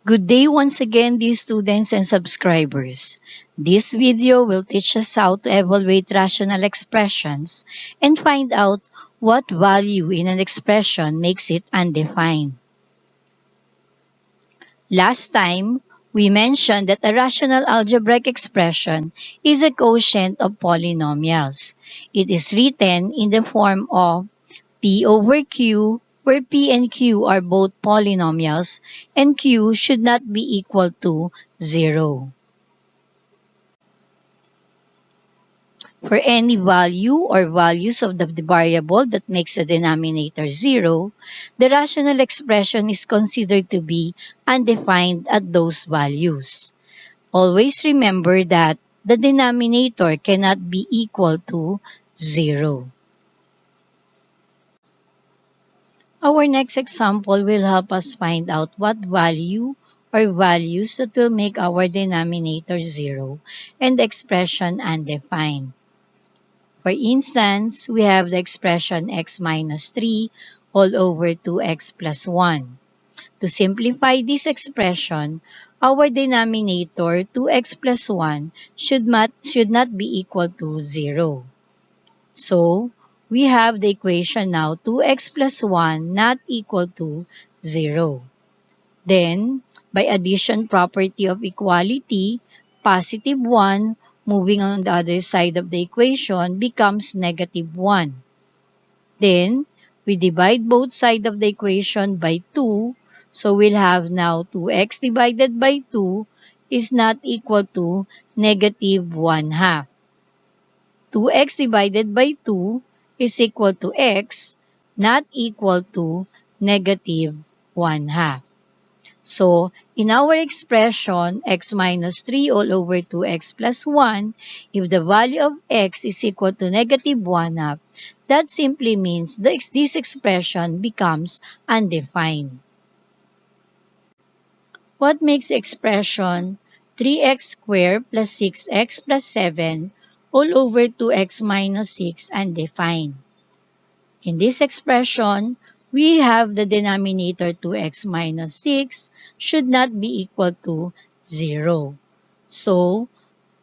Good day once again, dear students and subscribers. This video will teach us how to evaluate rational expressions and find out what value in an expression makes it undefined. Last time, we mentioned that a rational algebraic expression is a quotient of polynomials. It is written in the form of P over Q, where P and Q are both polynomials and Q should not be equal to 0. For any value or values of the variable that makes the denominator 0, the rational expression is considered to be undefined at those values. Always remember that the denominator cannot be equal to 0. Our next example will help us find out what value or values that will make our denominator 0 and the expression undefined. For instance, we have the expression x minus 3 all over 2x plus 1. To simplify this expression, our denominator 2x plus 1 should not be equal to 0. So, we have the equation now 2x plus 1 not equal to 0. Then, by addition property of equality, positive 1 moving on the other side of the equation becomes negative 1. Then, we divide both sides of the equation by 2. So, we'll have now 2x divided by 2 is not equal to negative 1 half. 2x divided by 2 is equal to x, not equal to negative 1 half. So, in our expression, x minus 3 all over 2x plus 1, if the value of x is equal to negative 1 half, that simply means this expression becomes undefined. What makes the expression 3x squared plus 6x plus 7 all over 2x minus 6 undefined? In this expression, we have the denominator 2x minus 6 should not be equal to 0. So,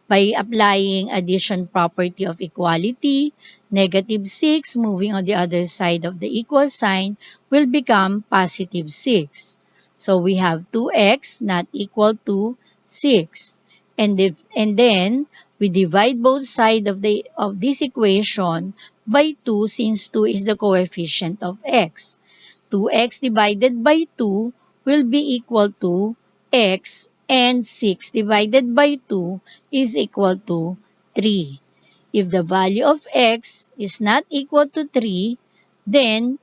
by applying addition property of equality, negative 6 moving on the other side of the equal sign will become positive 6. So, we have 2x not equal to 6. And then, we divide both sides of this equation by 2 since 2 is the coefficient of x. 2x divided by 2 will be equal to x, and 6 divided by 2 is equal to 3. If the value of x is not equal to 3, then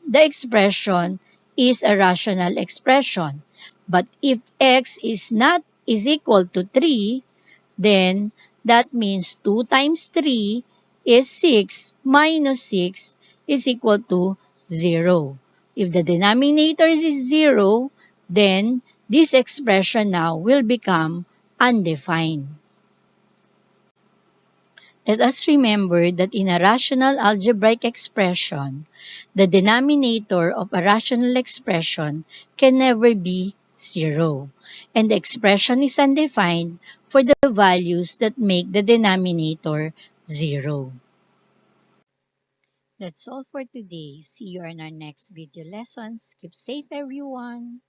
the expression is a rational expression. But if x is equal to 3, then that means 2 times 3 is 6 minus 6 is equal to 0. If the denominator is 0, then this expression now will become undefined. Let us remember that in a rational algebraic expression, the denominator of a rational expression can never be 0, and the expression is undefined for the values that make the denominator 0. That's all for today. See you in our next video lessons. Keep safe, everyone.